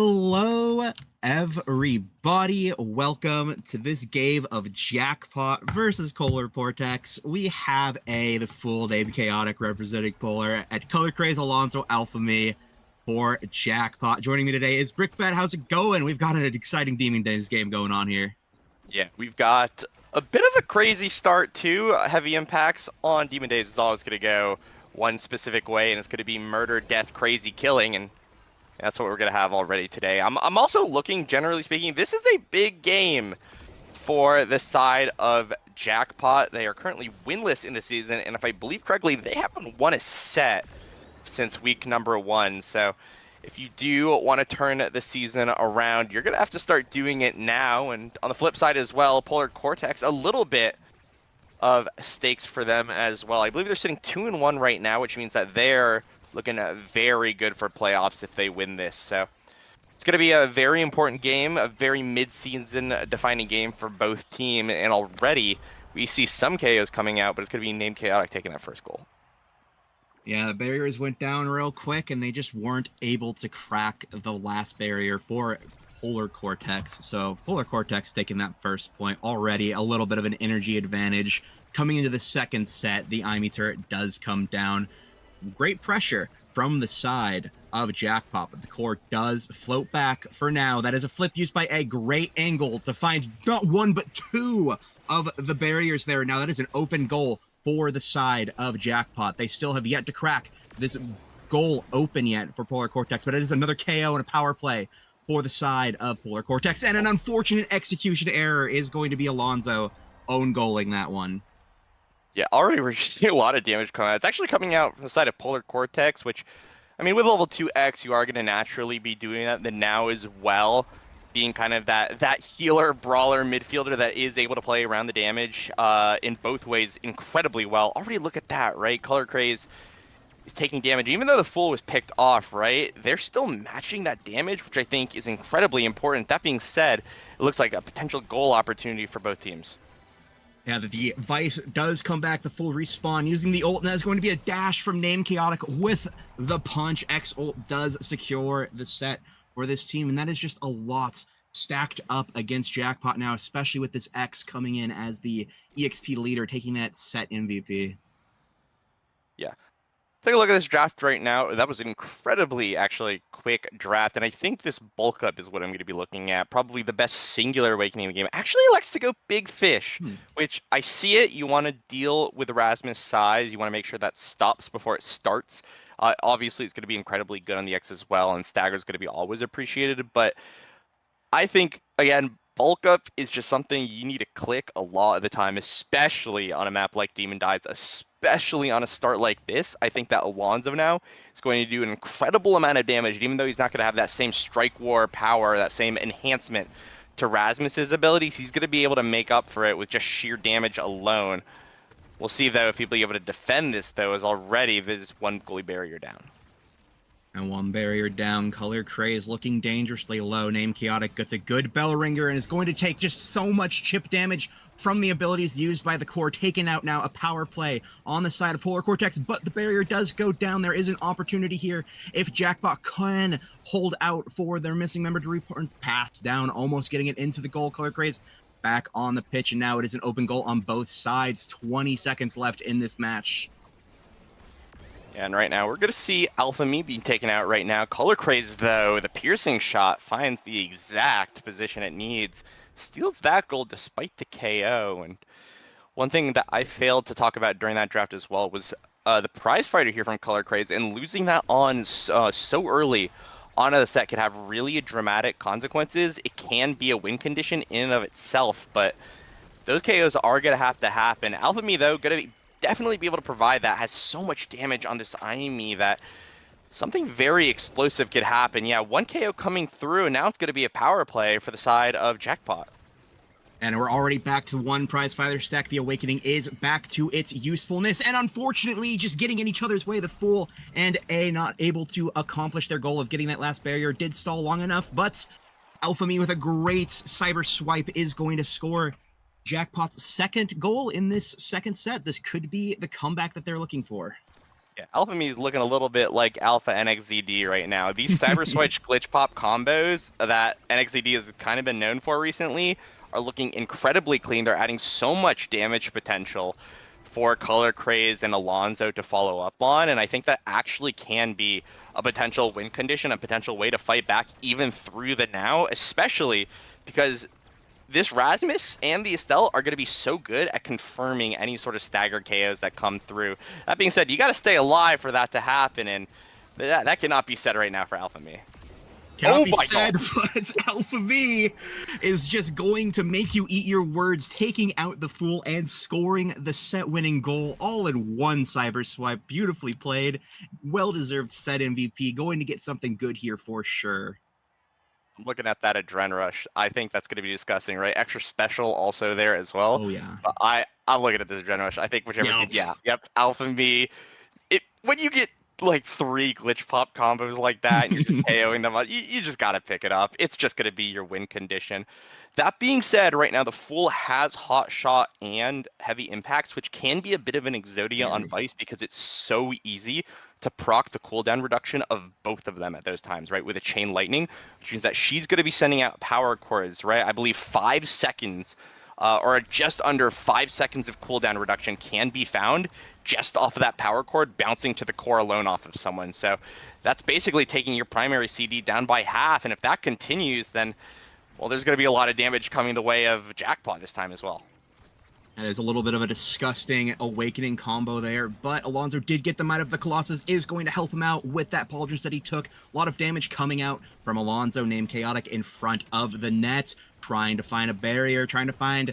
Hello, everybody. Welcome to this game of Jackpot versus Coretex. We have the full name Chaotic representing Polar at Color Craze Alonso Alpha Me for Jackpot. Joining me today is Brickbet. How's it going? We've got an exciting Demon Days game going on here. Yeah, we've got a bit of a crazy start too. Heavy impacts on Demon Days is always going to go one specific way, and it's going to be murder, death, crazy killing, and that's what we're going to have already today. I'm also looking, generally speaking, this is a big game for the side of Jackpot. They are currently winless in the season, and if I believe correctly, they haven't won a set since week number 1. So if you do want to turn the season around, you're going to have to start doing it now. And on the flip side as well, Polar Coretex, a little bit of stakes for them as well. I believe they're sitting 2-1 right now, which means that they're looking very good for playoffs if they win this. So it's going to be a very important game, a very mid-season defining game for both teams. And already we see some KOs coming out, but it's going to be named Chaotic taking that first goal. Yeah, the barriers went down real quick, and they just weren't able to crack the last barrier for Polar Coretex. So Polar Coretex taking that first point already, a little bit of an energy advantage. Coming into the second set, the IME turret does come down. Great pressure from the side of Jackpot, but the core does float back for now. That is a flip used by a great angle to find not one, but two of the barriers there. Now that is an open goal for the side of Jackpot. They still have yet to crack this goal open yet for Polar Coretex, but it is another KO and a power play for the side of Polar Coretex, and an unfortunate execution error is going to be Alonso own goaling that one. Yeah, already we're seeing a lot of damage coming out. It's actually coming out from the side of Polar Coretex, which, I mean, with level 2X, you are going to naturally be doing that. Then now as well, being kind of that healer, brawler, midfielder that is able to play around the damage in both ways incredibly well. Already look at that, right? Color Craze is taking damage. Even though the full was picked off, right? They're still matching that damage, which I think is incredibly important. That being said, it looks like a potential goal opportunity for both teams. Yeah, the Vice does come back, the full respawn, using the ult, and that is going to be a dash from Name Chaotic with the punch. X ult does secure the set for this team, and that is just a lot stacked up against Jackpot now, especially with this X coming in as the EXP leader, taking that set MVP. Yeah. Take a look at this draft right now. That was an incredibly, actually, quick draft, and I think this bulk up is what I'm going to be looking at. Probably the best singular awakening in the game. Actually likes to go big fish, which I see it. You want to deal with Erasmus size. You want to make sure that stops before it starts. Obviously, it's going to be incredibly good on the X as well, and stagger is going to be always appreciated. But I think, again, bulk up is just something you need to click a lot of the time, especially on a map like Demon Dies, especially on a start like this. I think that Alonso now is going to do an incredible amount of damage, and even though he's not going to have that same strike war power, that same enhancement to Rasmus's abilities, he's going to be able to make up for it with just sheer damage alone. We'll see, though, if he'll be able to defend this, though, as already there's one goalie barrier down. And one barrier down. Color Craze looking dangerously low. Name Chaotic gets a good bell ringer and is going to take just so much chip damage from the abilities used by the core. Taken out now, a power play on the side of Polar Coretex, but the barrier does go down. There is an opportunity here if Jackpot can hold out for their missing member to report. Pass down, almost getting it into the goal. Color Craze back on the pitch, and now it is an open goal on both sides. 20 seconds left in this match. And right now, we're going to see Alpha Me being taken out right now. Color Craze, though, the piercing shot finds the exact position it needs. Steals that goal despite the KO. And one thing that I failed to talk about during that draft as well was the prize fighter here from Color Craze. And losing that on so early onto the set could have really dramatic consequences. It can be a win condition in and of itself, but those KOs are going to have to happen. Alpha Me, though, going to definitely be able to provide that. Has so much damage on this IME that something very explosive could happen. Yeah, one KO coming through, and now it's going to be a power play for the side of Jackpot. And we're already back to one prize fighter stack. The Awakening is back to its usefulness, and unfortunately just getting in each other's way. The Fool and A not able to accomplish their goal of getting that last barrier. Did stall long enough, but Alpha Me with a great cyber swipe is going to score Jackpot's second goal in this second set. This could be the comeback that they're looking for. Yeah, Alpha Me is looking a little bit like Alpha NXZD right now. These Cyber Switch glitch pop combos that NXZD has kind of been known for recently are looking incredibly clean. They're adding so much damage potential for Color Craze and Alonso to follow up on, and I think that actually can be a potential win condition, a potential way to fight back even through the now, especially because this Rasmus and the Estelle are going to be so good at confirming any sort of staggered KOs that come through. That being said, you got to stay alive for that to happen, and that cannot be said right now for Alpha Me. Cannot be said, but Alpha V is just going to make you eat your words, taking out the Fool and scoring the set-winning goal all in one cyber swipe. Beautifully played. Well-deserved set MVP. Going to get something good here for sure. I'm looking at that Adren Rush. I think that's going to be disgusting, right? Extra special also there as well. Oh, yeah. But I'm looking at this Adren Rush. I think whichever team, yep, Alpha Me. When you get like 3 glitch pop combos like that and you're just KOing them, you just got to pick it up. It's just going to be your win condition. That being said, right now the Fool has Hot Shot and Heavy Impacts, which can be a bit of an Exodia on Vice because it's so easy to proc the cooldown reduction of both of them at those times, right? With a Chain Lightning, which means that she's going to be sending out power chords, right? I believe 5 seconds or just under 5 seconds of cooldown reduction can be found just off of that power chord bouncing to the core alone off of someone. So that's basically taking your primary CD down by half. And if that continues, then, well, there's going to be a lot of damage coming the way of Jackpot this time as well. That is a little bit of a disgusting awakening combo there, but Alonso did get them out of the Colossus, is going to help him out with that Pauldrons that he took. A lot of damage coming out from Alonso, named Chaotic, in front of the net, trying to find a barrier, trying to find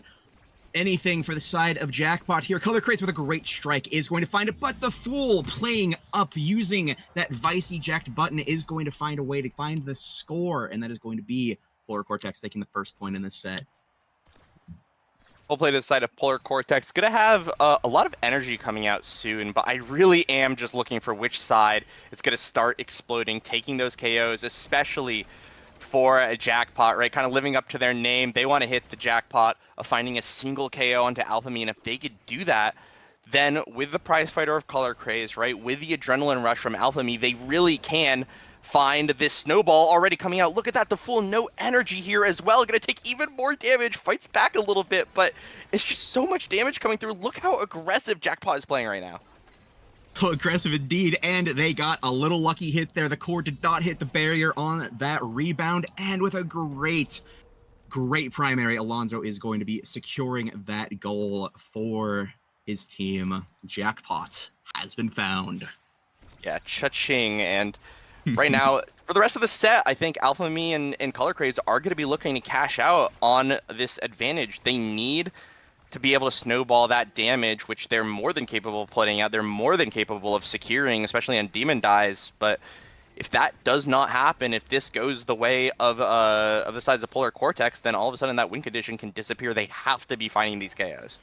anything for the side of Jackpot here. Color Craze with a great strike is going to find it, but the Fool playing up, using that Vice eject button, is going to find a way to find the score, and that is going to be Polar Coretex taking the first point in this set. We'll play to the side of Polar Coretex. Going to have a lot of energy coming out soon, but I really am just looking for which side is going to start exploding, taking those KOs, especially for a Jackpot, right? Kind of living up to their name. They want to hit the jackpot of finding a single KO onto Alpha Me, and if they could do that, then with the prize fighter of Color Craze, right, with the adrenaline rush from Alpha Me, they really can find this snowball already coming out. Look at that, the Fool, no energy here as well. Going to take even more damage, fights back a little bit, but it's just so much damage coming through. Look how aggressive Jackpot is playing right now. Oh, aggressive indeed, and they got a little lucky hit there. The core did not hit the barrier on that rebound, and with a great primary, Alonso is going to be securing that goal for his team. Jackpot has been found. Yeah, cha-ching, and right now, for the rest of the set, I think Alpha Me and Color Craze are going to be looking to cash out on this advantage. They need to be able to snowball that damage, which they're more than capable of putting out. They're more than capable of securing, especially on Demon Dies. But if that does not happen, if this goes the way of the size of Polar Coretex, then all of a sudden that win condition can disappear. They have to be finding these KOs.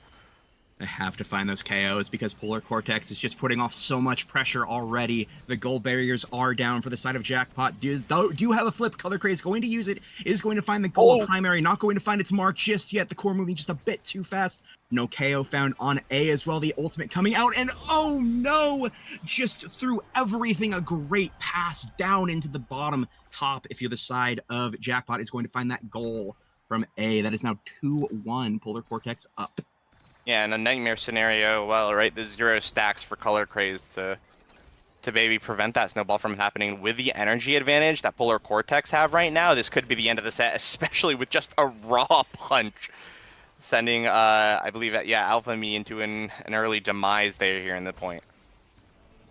I have to find those KOs because Polar Coretex is just putting off so much pressure already. The goal barriers are down for the side of Jackpot. Do you have a flip? Color Craze going to use it, is going to find the goal primary, not going to find its mark just yet. The core moving just a bit too fast. No KO found on A as well. The ultimate coming out, and oh no! Just threw everything. A great pass down into the bottom top. If you're the side of Jackpot, is going to find that goal from A. That is now 2-1. Polar Coretex up. Yeah, in a nightmare scenario, well, right, the 0 stacks for Color Craze to maybe prevent that snowball from happening with the energy advantage that Polar Coretex have right now. This could be the end of the set, especially with just a raw punch, sending, I believe, Alpha Me into an early demise there here in the point.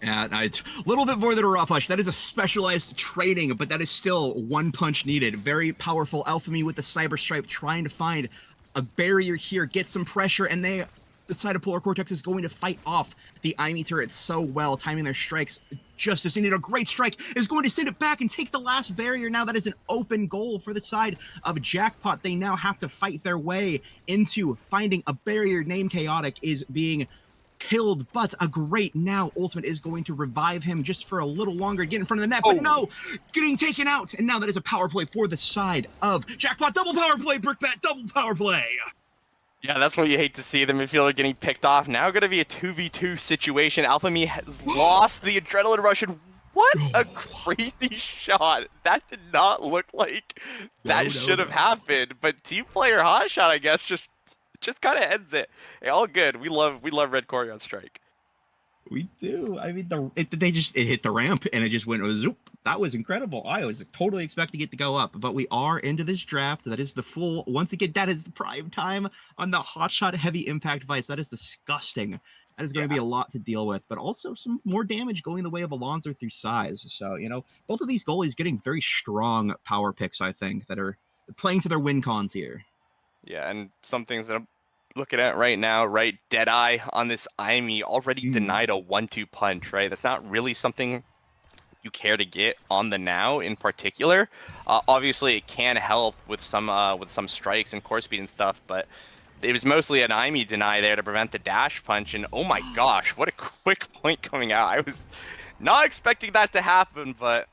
Yeah, it's a little bit more than a raw punch. That is a specialized training, but that is still one punch needed. Very powerful. Alpha Me with the Cyber Stripe trying to find a barrier here, get some pressure, and the side of Polar Coretex is going to fight off the Imi turret so well, timing their strikes just as needed. A great strike is going to send it back and take the last barrier. Now that is an open goal for the side of Jackpot. They now have to fight their way into finding a barrier. Named Chaotic is being killed, but a great now ultimate is going to revive him just for a little longer, get in front of the net, but no, getting taken out, and now that is a power play for the side of Jackpot. Double power play, Brickbat, double power play. Yeah, that's what you hate to see, the midfielder getting picked off. Now going to be a 2v2 situation. Alpha Me has lost the adrenaline rush, and what a crazy shot. That did not look like that should have happened, but team player hot shot, I guess, just kind of ends it. Hey, all good. We love Red Corey on strike. We do. I mean, it hit the ramp and it just went zoop. That was incredible. I was totally expecting it to go up, but we are into this draft. That is the full. Once again, that is the prime time on the hotshot heavy impact device. That is disgusting. That is going to be a lot to deal with, but also some more damage going the way of Alonso through size. So, you know, both of these goalies getting very strong power picks, I think, that are playing to their win cons here. Yeah, and some things that I'm looking at right now, right? Deadeye on this Aimi already denied a 1-2 punch, right? That's not really something you care to get on the now in particular. Obviously, it can help with some strikes and core speed and stuff, but it was mostly an Aimi deny there to prevent the dash punch. And oh my gosh, what a quick point coming out! I was not expecting that to happen, but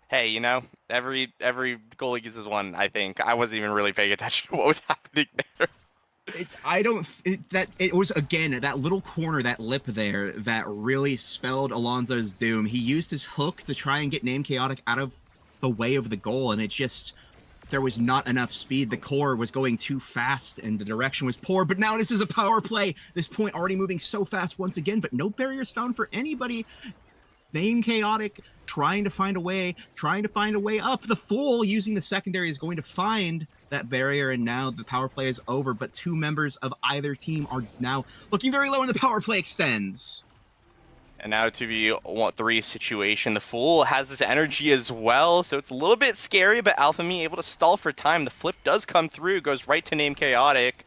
hey, you know, every goalie gets his one. I think I wasn't even really paying attention to what was happening there. It was, again, that little corner, that lip there, that really spelled Alonso's doom. He used his hook to try and get Name Chaotic out of the way of the goal, and it just, there was not enough speed. The core was going too fast, and the direction was poor, but now this is a power play. This point already moving so fast once again, but no barriers found for anybody. Name Chaotic trying to find a way up. The Fool using the secondary is going to find that barrier, and now the power play is over, but two members of either team are now looking very low, and the power play extends. And now 2v3 situation. The Fool has this energy as well, so it's a little bit scary, but Alpha Me able to stall for time. The flip does come through, goes right to Name Chaotic.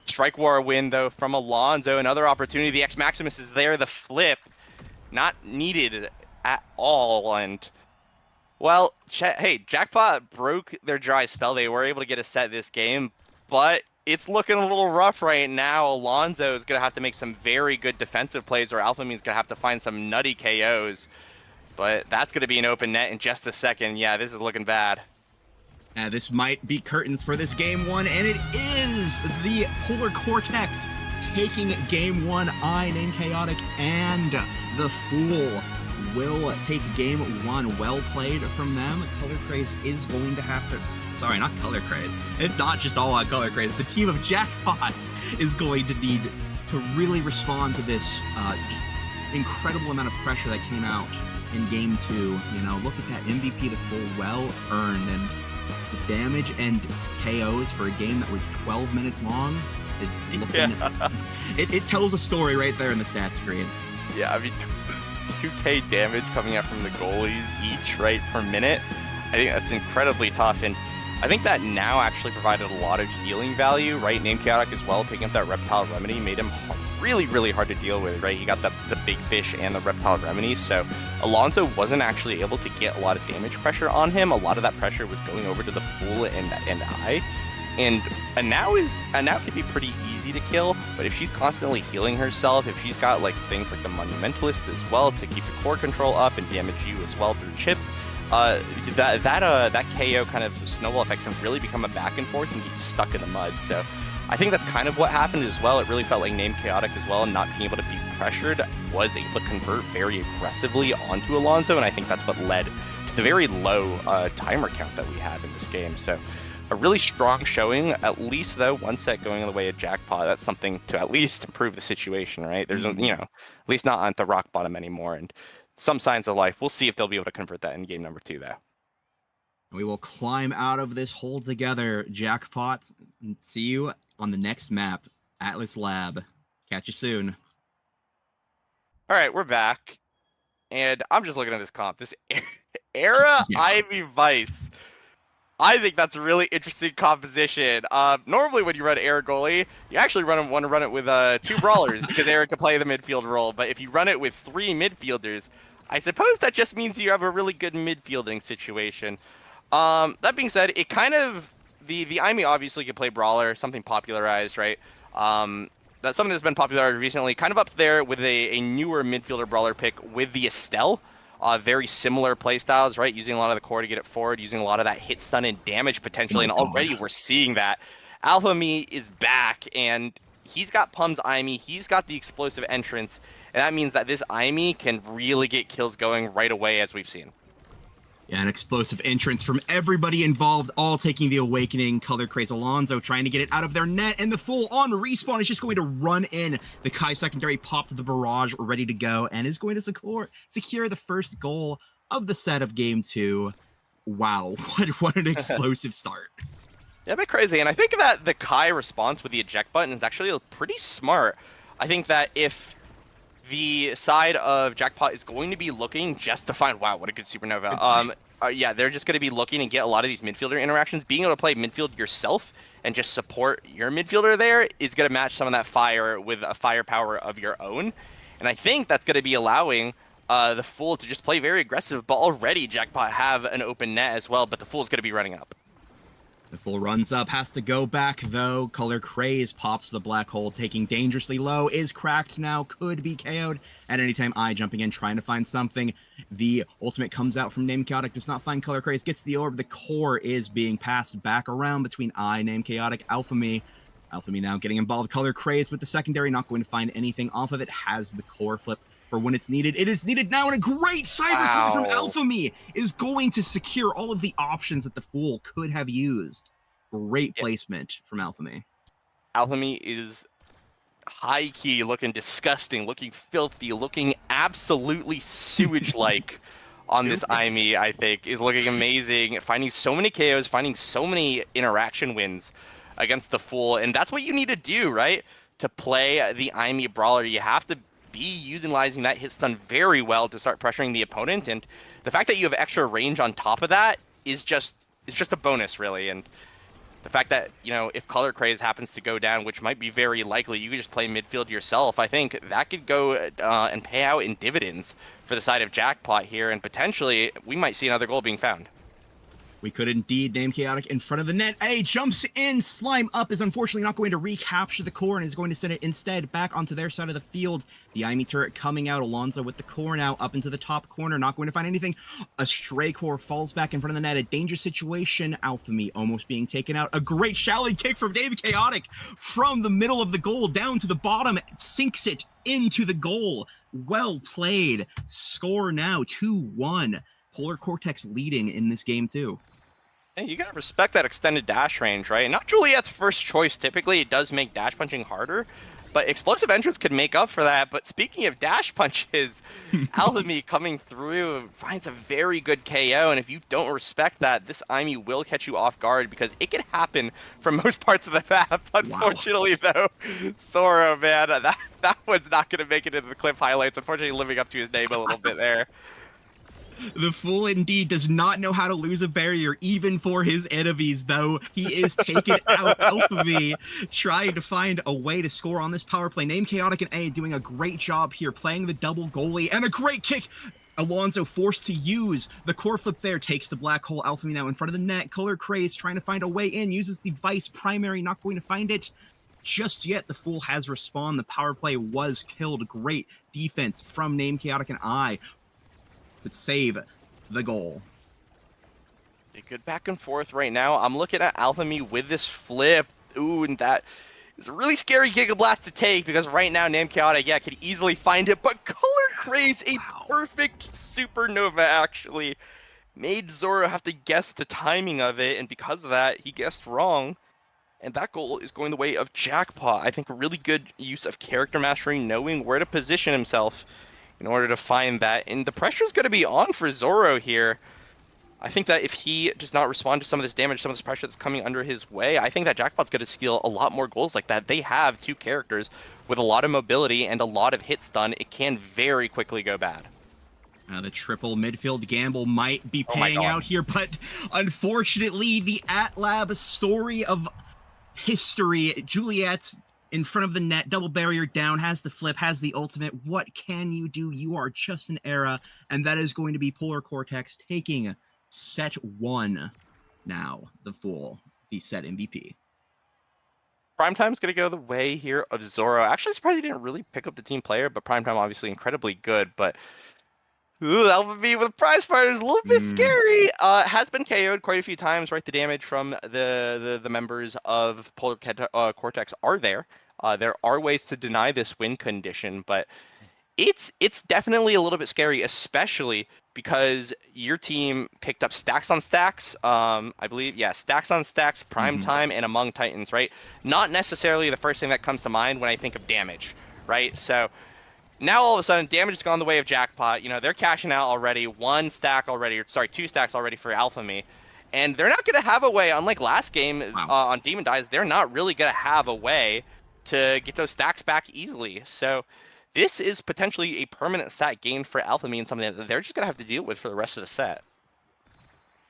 Strike War win, though, from Alonso. Another opportunity. The X Maximus is there. The flip, not needed at all. And, well, hey, Jackpot broke their dry spell. They were able to get a set this game, but it's looking a little rough right now. Alonso is going to have to make some very good defensive plays, or Alpha Me's going to have to find some nutty KOs. But that's going to be an open net in just a second. Yeah, this is looking bad. This might be curtains for this game one, and it is the Polar Cortex taking game one. Name Chaotic and the Fool will take game one. Well played from them. Color Craze is going to have to... Sorry, not Color Craze. It's not just all on Color Craze. The team of Jackpot is going to need to really respond to this just incredible amount of pressure that came out in game two. You know, look at that MVP, the Fool, well earned, and the damage and KOs for a game that was 12 minutes long is looking... Yeah. It tells a story right there in the stat screen. Yeah, I mean, 2k damage coming out from the goalies each, right, per minute. I think that's incredibly tough, and I think that now actually provided a lot of healing value, right? Name Chaotic as well, picking up that Reptile Remedy made him really, really hard to deal with, right? He got the Big Fish and the Reptile Remedy, so Alonso wasn't actually able to get a lot of damage pressure on him. A lot of that pressure was going over to the Fool and I. And a now can be pretty easy to kill, but if she's constantly healing herself, if she's got like things like the Monumentalist as well to keep the core control up and damage you as well through chip, that KO kind of snowball effect can really become a back and forth and get you stuck in the mud. So I think that's kind of what happened as well. It really felt like Name Chaotic as well, and not being able to be pressured was able to convert very aggressively onto Alonso, and I think that's what led to the very low timer count that we have in this game. So a really strong showing, at least though, one set going the way of Jackpot. That's something to at least improve the situation, right? There's, you know, at least not on the rock bottom anymore, and some signs of life. We'll see if they'll be able to convert that in game number 2, though. We will climb out of this hole together, Jackpot. See you on the next map, Atlas Lab. Catch you soon. All right, we're back, and I'm just looking at this comp. This Era Ivy Vice. I think that's a really interesting composition. Normally, when you run Era goalie, you actually want to run it with 2 brawlers because Era can play the midfield role. But if you run it with 3 midfielders, I suppose that just means you have a really good midfielding situation. That being said, it kind of the Aimi obviously can play brawler, something popularized, right? That's something that's been popularized recently, kind of up there with a newer midfielder brawler pick with the Estelle. Very similar playstyles, right? Using a lot of the core to get it forward, using a lot of that hit stun and damage potentially, and already we're seeing that. Alpha Me is back, and he's got Pum's IME, he's got the explosive entrance, and that means that this IME can really get kills going right away, as we've seen. Yeah, an explosive entrance from everybody involved, all taking the Awakening. Color Craze Alonso trying to get it out of their net, and the full-on respawn is just going to run in. The Kai secondary popped the barrage, ready to go, and is going to secure the first goal of the set of Game 2. Wow, what an explosive start. Yeah, a bit crazy, and I think that the Kai response with the eject button is actually pretty smart. I think that if the side of Jackpot is going to be looking just to find, wow, what a good supernova. Yeah, they're just going to be looking and get a lot of these midfielder interactions. Being able to play midfield yourself and just support your midfielder there is going to match some of that fire with a firepower of your own. And I think that's going to be allowing the Fool to just play very aggressive, but already Jackpot have an open net as well, but the Fool's going to be running up. The Fool runs up, has to go back, though. Color Craze pops the black hole, taking dangerously low, is cracked now, could be KO'd at any time. Jumping in, trying to find something. The ultimate comes out from Name Chaotic, does not find Color Craze, gets the orb. The core is being passed back around between Name Chaotic, Alphamy. Alphamy now getting involved. Color Craze with the secondary, not going to find anything off of it. Has the core flip for when it's needed. It is needed now, and a great cyber split from Alphamy is going to secure all of the options that the Fool could have used. Great placement from Alphamy. Alphamy is high-key looking disgusting, looking filthy, looking absolutely sewage-like on this IME, I think, is looking amazing. Finding so many KOs, finding so many interaction wins against the Fool, and that's what you need to do, right? To play the IME Brawler, you have to be utilizing that hit stun very well to start pressuring the opponent, and the fact that you have extra range on top of that is just a bonus, really. And the fact that, you know, if Color Craze happens to go down, which might be very likely, you could just play midfield yourself. I think that could go and pay out in dividends for the side of Jackpot here, and potentially we might see another goal being found. We could indeed. Name Chaotic in front of the net. Jumps in. Slime Up is unfortunately not going to recapture the core and is going to send it instead back onto their side of the field. The IME turret coming out. Alonso with the core now up into the top corner. Not going to find anything. A stray core falls back in front of the net. A dangerous situation. Alphamy almost being taken out. A great shallow kick from Name Chaotic from the middle of the goal down to the bottom. Sinks it into the goal. Well played. Score now 2-1. Polar Coretex leading in this game too. Hey, you gotta respect that extended dash range, right? Not Juliet's first choice. Typically, it does make dash punching harder, but explosive entrance could make up for that. But speaking of dash punches, Alphamy coming through finds a very good KO, and if you don't respect that, this IME will catch you off guard because it can happen from most parts of the map. Unfortunately, though, Zoro, man, that one's not gonna make it into the clip highlights. Unfortunately, living up to his name a little bit there. The Fool indeed does not know how to lose a barrier, even for his enemies, though. He is taken out. Alphamy trying to find a way to score on this power play. Name Chaotic and A doing a great job here, playing the double goalie, and a great kick. Alonso forced to use the core flip there, takes the black hole. Alphamy now in front of the net. Color Craze trying to find a way in, uses the Vice primary, not going to find it just yet. The Fool has respawned. The power play was killed. Great defense from Name Chaotic and I to save the goal. A good back and forth right now. I'm looking at Alphamy with this flip. Ooh, and that is a really scary Giga Blast to take because right now Name Chaotic, yeah, could easily find it, but Color Craze, a perfect supernova actually made Zoro have to guess the timing of it, and because of that, he guessed wrong. And that goal is going the way of Jackpot. I think a really good use of character mastery, knowing where to position himself in order to find that. And the pressure is going to be on for Zoro here. I think that if he does not respond to some of this damage, some of this pressure that's coming under his way, I think that Jackpot's going to steal a lot more goals like that. They have two characters with a lot of mobility and a lot of hit stun. It can very quickly go bad. The triple midfield gamble might be paying out here, but unfortunately, the AtLab story of history, Juliet's in front of the net, double barrier down, has the flip, has the ultimate. What can you do? You are just an era, and that is going to be Polar Coretex taking set 1 now. The Fool, the set MVP. Primetime's going to go the way here of Zoro. Actually, surprised he didn't really pick up the team player, but Primetime obviously incredibly good, but Alphamy with prize fighter is a little bit scary. Has been KO'd quite a few times, right? The damage from the members of Polar Coretex are there. There are ways to deny this win condition, but it's definitely a little bit scary, especially because your team picked up stacks on stacks. I believe, yeah, stacks on stacks, prime time, and among Titans, right? Not necessarily the first thing that comes to mind when I think of damage, right? So now all of a sudden, damage has gone the way of Jackpot. You know, they're cashing out already, 1 stack already, or sorry, 2 stacks already for Alphamy. And they're not going to have a way, unlike last game on Demon Dies, they're not really going to have a way to get those stacks back easily. So this is potentially a permanent stat gain for Alphamy and something that they're just going to have to deal with for the rest of the set.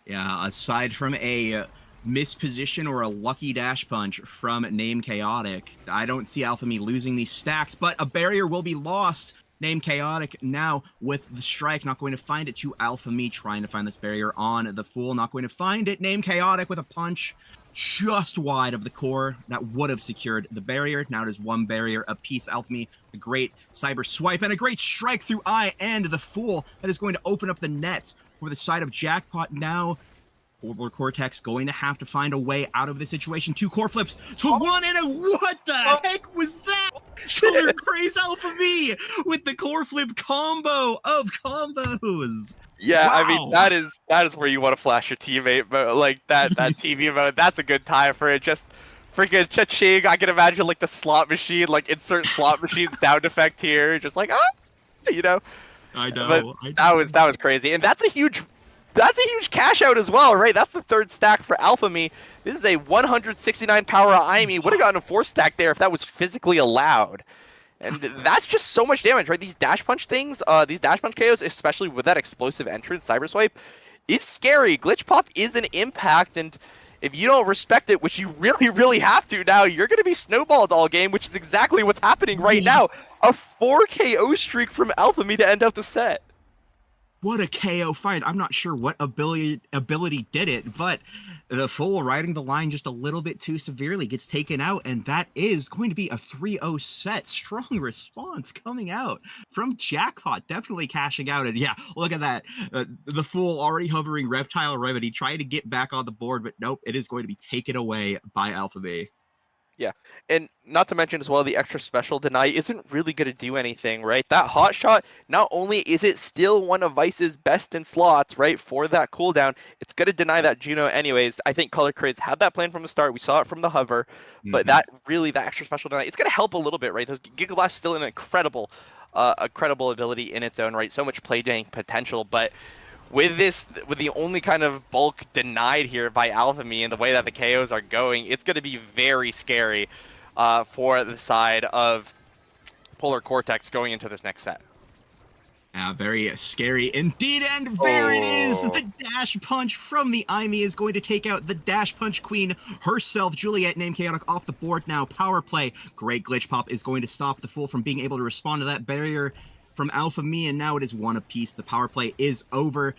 Yeah, aside from a misposition or a lucky dash punch from Name Chaotic, I don't see Alphamy losing these stacks, but a barrier will be lost. Name Chaotic now with the strike, not going to find it to Alphamy, trying to find this barrier on the Fool, not going to find it. Name Chaotic with a punch just wide of the core that would have secured the barrier. Now it is 1 barrier apiece. Alphamy, a great cyber swipe and a great strike through eye and the Fool that is going to open up the net for the side of Jackpot. Now POLR Coretex going to have to find a way out of this situation. 2 core flips to 1 and a what the heck was that? Color Craze Alphamy with the core flip combo of combos. Yeah, wow. I mean that is where you want to flash your teammate, but like that TV mode, that's a good time for it. Just freaking cha-ching. I can imagine like the slot machine, like insert slot machine sound effect here, just like you know. I know. But that was crazy, and that's a huge cash out as well, right? That's the 3rd stack for Alphamy. This is a 169 power IME. Would have gotten a 4th stack there if that was physically allowed. And that's just so much damage, right? These dash punch things, these dash punch KOs, especially with that explosive entrance, cyber swipe, it's scary. Glitch pop is an impact, and if you don't respect it, which you really, really have to now, you're going to be snowballed all game, which is exactly what's happening right now. A 4 KO streak from Alphamy to end out the set. What a KO fight. I'm not sure what ability did it, but the Fool riding the line just a little bit too severely gets taken out, and that is going to be a 3-0 set. Strong response coming out from Jackpot, definitely cashing out. And yeah, look at that. The Fool already hovering Reptile Remedy, trying to get back on the board, but nope, it is going to be taken away by Alphamy. Yeah, and not to mention as well, the extra special deny isn't really going to do anything, right? That hot shot, not only is it still one of Vice's best in slots, right, for that cooldown, it's going to deny that Juno anyways. I think Color Craze had that plan from the start. We saw it from the hover, but that extra special deny, it's going to help a little bit, right? Those Giga Blast still an incredible ability in its own right. So much play potential, but with the only kind of bulk denied here by Alphamy and the way that the KOs are going, it's going to be very scary for the side of POLR Coretex going into this next set. Very scary indeed, and there it is! The dash punch from the IME is going to take out the dash punch queen herself. Juliet, Name Chaotic, off the board now. Power play. Great glitch pop is going to stop the Fool from being able to respond to that barrier from Alphamy, and now it is 1 apiece. The power play is over,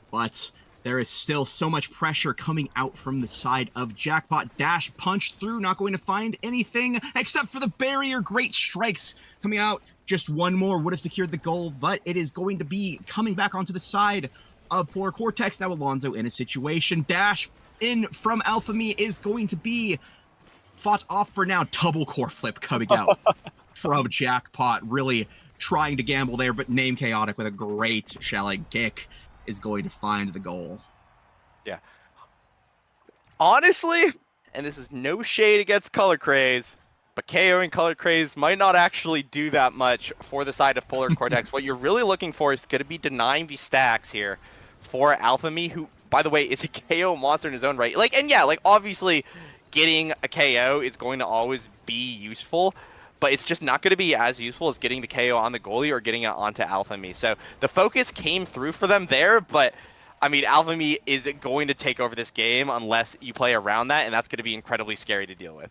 but there is still so much pressure coming out from the side of Jackpot. Dash punch through, not going to find anything except for the barrier. Great strikes coming out. Just 1 more would have secured the goal, but it is going to be coming back onto the side of POLR Coretex. Now Alonso in a situation. Dash in from Alphamy is going to be fought off for now. Double core flip coming out from Jackpot. Really trying to gamble there, but Name Chaotic with a great shelling kick is going to find the goal. Yeah. Honestly, and this is no shade against Color Craze, but KOing Color Craze might not actually do that much for the side of POLR Coretex. What you're really looking for is going to be denying these stacks here for Alphamy, who, by the way, is a KO monster in his own right. Like, and yeah, like obviously getting a KO is going to always be useful, but it's just not going to be as useful as getting the KO on the goalie or getting it onto Alphamy. So the focus came through for them there, but I mean, Alphamy is going to take over this game unless you play around that, and that's going to be incredibly scary to deal with.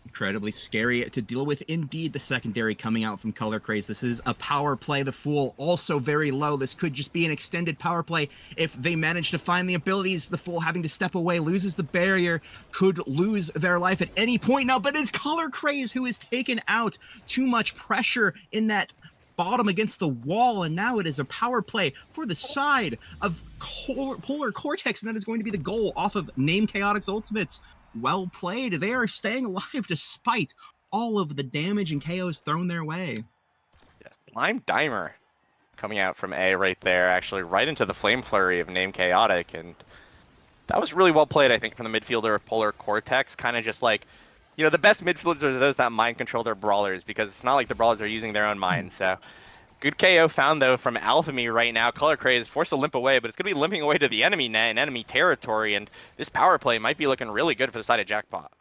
Incredibly scary to deal with indeed. The secondary coming out from Color Craze. This is a power play. The Fool also very low. This could just be an extended power play if they manage to find the abilities. The Fool having to step away, loses the barrier, could lose their life at any point now, but it's Color Craze who is taken out. Too much pressure in that bottom against the wall, and now it is a power play for the side of POLR Coretex, and that is going to be the goal off of Name Chaotic's ultimates. Well played. They are staying alive despite all of the damage and KOs thrown their way. Yes, Lime Dimer coming out from A right there, actually right into the Flame Flurry of Name Chaotic, and that was really well played, I think, from the midfielder of Polar Coretex. Kind of just like, the best midfielders are those that mind control their brawlers, because it's not like the brawlers are using their own minds. So good KO found, though, from Alphamy right now. Color Craze forced to limp away, but it's going to be limping away to the enemy net and enemy territory, and this power play might be looking really good for the side of Jackpot.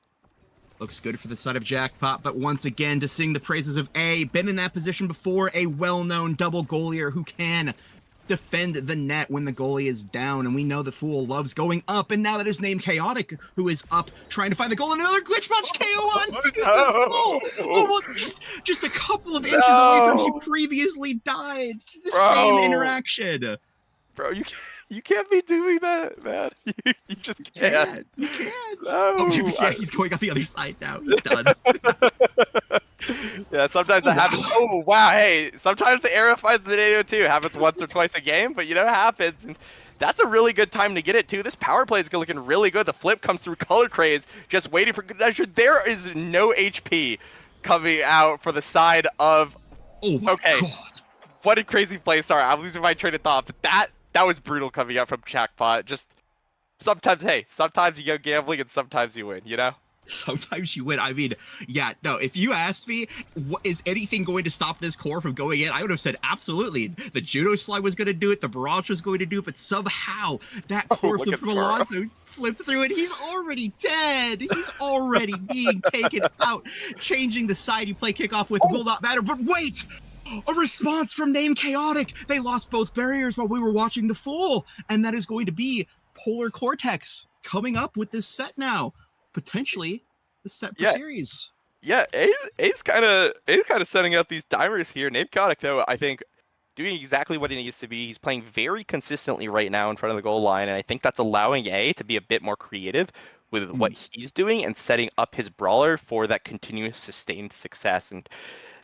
Looks good for the side of Jackpot, but once again, to sing the praises of A, been in that position before, a well-known double goalier who can defend the net when the goalie is down, and we know the Fool loves going up, and now that is named Chaotic, who is up trying to find the goal, and another glitch punch KO on to the Fool! Almost just a couple of inches away from he previously died. The same interaction. Bro, you can't be doing that, man. You just can't. You can't. No. Oh, yeah, he's going on the other side now. He's done. Yeah, sometimes it happens. Oh, wow. Hey, sometimes the arrow finds the NATO too. Happens once or twice a game, but it happens. And that's a really good time to get it too. This power play is looking really good. The flip comes through Color Craze, just waiting for good measure. There is no HP coming out for the side of. Oh my God. What a crazy play. Sorry, I'm losing my train of thought, but that was brutal coming out from Jackpot. Just sometimes you go gambling and sometimes you win, Sometimes you win. I mean, yeah, no, if you asked me, is anything going to stop this core from going in? I would have said absolutely. The Judo Slide was going to do it, the Barrage was going to do it, but somehow that core flip from Alonso flipped through it. He's already dead. He's already being taken out. Changing the side you play kickoff with will not matter, but wait! A response from Name Chaotic. They lost both barriers while we were watching the Fool, and that is going to be Polar Coretex coming up with this set now. Potentially the set for series. Yeah, A's kind of setting up these dimers here. Name Chaotic, though, I think doing exactly what he needs to be. He's playing very consistently right now in front of the goal line, and I think that's allowing A to be a bit more creative with what he's doing and setting up his brawler for that continuous sustained success. And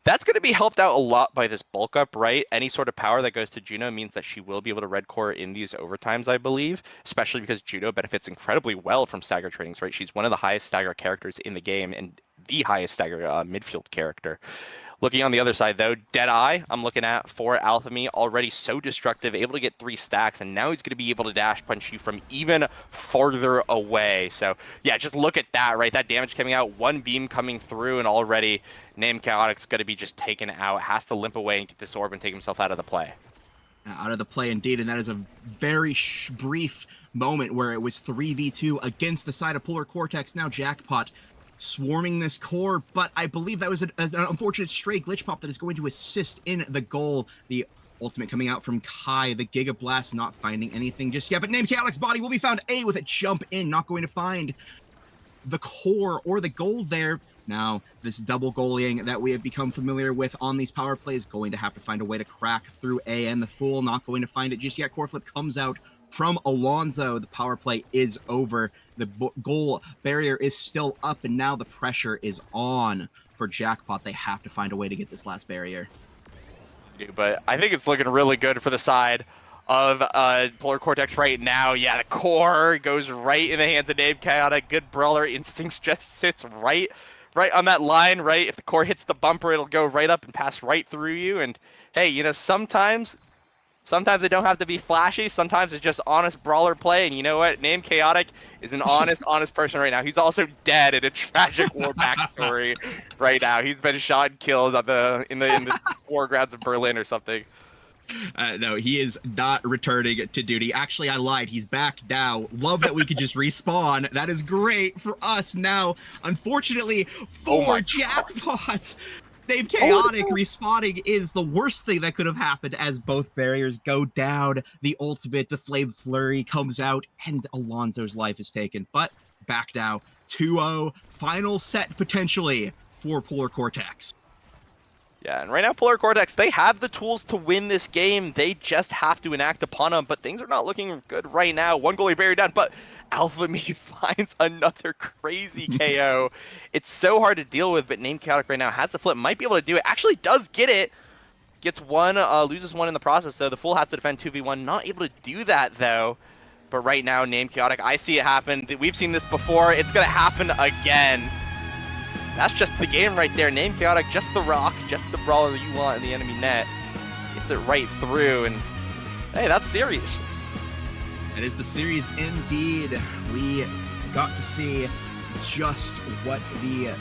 that's going to be helped out a lot by this bulk up, right? Any sort of power that goes to Juno means that she will be able to red core in these overtimes, I believe, especially because Juno benefits incredibly well from stagger trainings, right? She's one of the highest stagger characters in the game and the highest stagger midfield character. Looking on the other side, though, Deadeye, I'm looking at for Alphamy, already so destructive, able to get 3 stacks, and now he's going to be able to dash punch you from even farther away. So, yeah, just look at that, right? That damage coming out, 1 beam coming through, and already Name Chaotic's going to be just taken out, has to limp away and get this orb and take himself out of the play. Out of the play, indeed, and that is a very brief moment where it was 3v2 against the side of Polar Coretex. Now Jackpot swarming this core, but I believe that was an unfortunate stray glitch pop that is going to assist in the goal. The ultimate coming out from Kai, the Giga Blast not finding anything just yet, but Name Chaotic's body will be found. A with a jump in, not going to find the core or the goal there. Now, this double goaling that we have become familiar with on these power plays going to have to find a way to crack through A, and the Fool not going to find it just yet. Core flip comes out from Alonso. The power play is over. The goal barrier is still up, and now the pressure is on for Jackpot. They have to find a way to get this last barrier. But I think it's looking really good for the side of Polar Coretex right now. Yeah, the core goes right in the hands of Name Chaotic. Good brawler instincts just sits right on that line, right? If the core hits the bumper, it'll go right up and pass right through you. And hey, sometimes it don't have to be flashy. Sometimes it's just honest brawler play. And you know what? Name Chaotic is an honest person right now. He's also dead in a tragic war backstory right now. He's been shot and killed in the foregrounds of Berlin or something. No, he is not returning to duty. Actually, I lied. He's back now. Love that we could just respawn. That is great for us now. Unfortunately, for Jackpot, Name Chaotic respawning is the worst thing that could have happened as both barriers go down. The ultimate, the Flame Flurry comes out, and Alonso's life is taken. But back now, 2-0. Final set, potentially, for Polar Coretex. Yeah, and right now, Polar Coretex, they have the tools to win this game. They just have to enact upon them, but things are not looking good right now. 1 goalie barrier down, but Alphamy finds another crazy KO. It's so hard to deal with, but Name Chaotic right now has the flip, might be able to do it. Actually does get it. Gets 1, loses 1 in the process, so the Fool has to defend 2v1. Not able to do that, though. But right now, Name Chaotic, I see it happen. We've seen this before. It's going to happen again. That's just the game right there. Name Chaotic, just the rock, just the brawler that you want in the enemy net. Gets it right through, and hey, that's series. It is the series indeed. We got to see just what the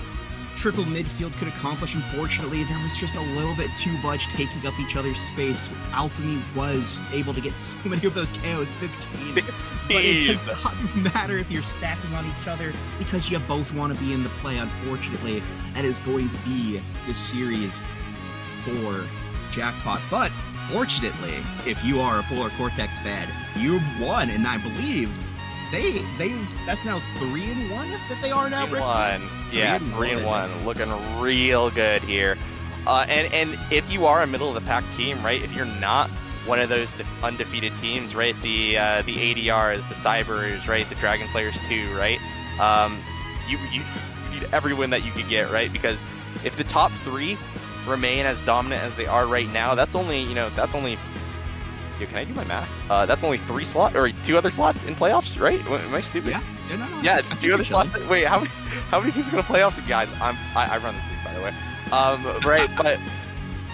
triple midfield could accomplish. Unfortunately, there was just a little bit too much taking up each other's space. Alchemy was able to get so many of those KOs, 15. But it does not matter if you're stacking on each other because you both want to be in the play. Unfortunately, that is going to be the series for Jackpot. But fortunately, if you are a Polar Coretex fan, you've won, and I believe that's now 3-1 that they are now. 3-1, yeah, 3-1, looking real good here. And if you are a middle of the pack team, right? If you're not one of those undefeated teams, right? The ADRs, the Cybers, right? The Dragon Slayers too, right? You need every win that you could get, right? Because if the top 3 remain as dominant as they are right now, that's only, Dude, can I do my math? That's only 3 slots or 2 other slots in playoffs, right? Am I stupid? Yeah. No. Yeah, 2 other slots. Wait, how many teams are gonna playoffs? Guys, I run this league, by the way. Right,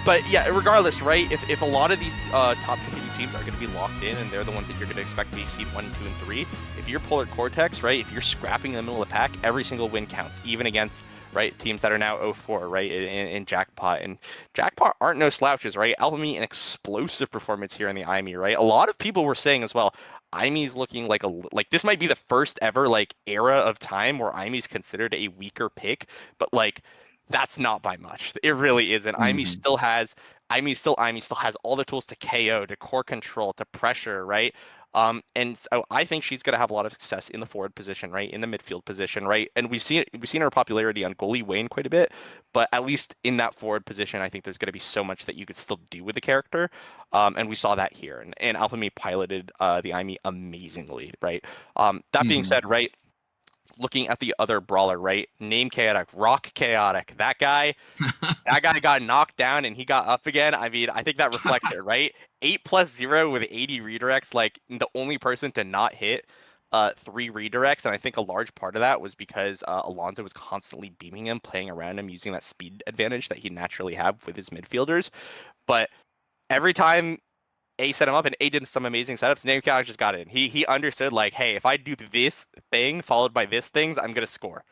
but yeah, regardless, right? If a lot of these top competing teams are gonna be locked in, and they're the ones that you're gonna expect to be seed 1, 2, and 3. If you're Polar Coretex, right? If you're scrapping in the middle of the pack, every single win counts, even against, right, teams that are now 0-4, right, in Jackpot. And Jackpot aren't no slouches, right? Alchemy, an explosive performance here in the IME, right? A lot of people were saying as well, IME's looking like this might be the first ever era of time where IME's considered a weaker pick, but that's not by much. It really isn't. IME still has all the tools to KO, to core control, to pressure, right? And so I think she's going to have a lot of success in the forward position, right? In the midfield position, right? And we've seen her popularity on goalie wane quite a bit, but at least in that forward position, I think there's going to be so much that you could still do with the character. And we saw that here. And Alchemy piloted the IME amazingly, right? That being said, right? Looking at the other brawler, right? Name Chaotic, Rock Chaotic. That guy got knocked down and he got up again. I mean, I think that reflects it, right? 8+0 with 80 redirects, the only person to not hit 3 redirects. And I think a large part of that was because Alonso was constantly beaming him, playing around him, using that speed advantage that he naturally have with his midfielders. But every time A set him up and A did some amazing setups, Name Chaotic just got in. He understood, hey, if I do this thing followed by this things, I'm gonna score.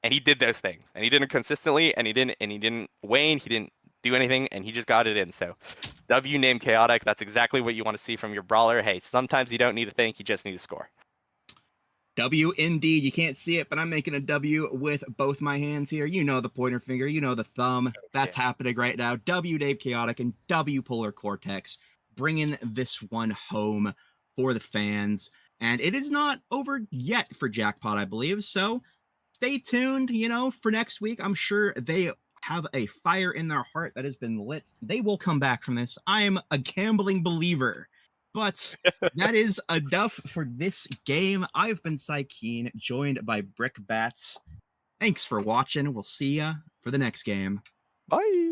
And he did those things. And he did it consistently, and he didn't wane, he didn't do anything, and he just got it in. So W Name Chaotic, that's exactly what you want to see from your brawler. Hey, sometimes you don't need to think, you just need to score. W indeed. You can't see it, but I'm making a W with both my hands here. You know the pointer finger, you know the thumb. That's happening right now. W Name Chaotic and W Polar Coretex, bringing this one home for the fans. And it is not over yet for Jackpot, I believe. So stay tuned, for next week. I'm sure they have a fire in their heart that has been lit. They will come back from this. I am a gambling believer. But that is enough for this game. I've been Keen, joined by Brickbats. Thanks for watching. We'll see ya for the next game. Bye.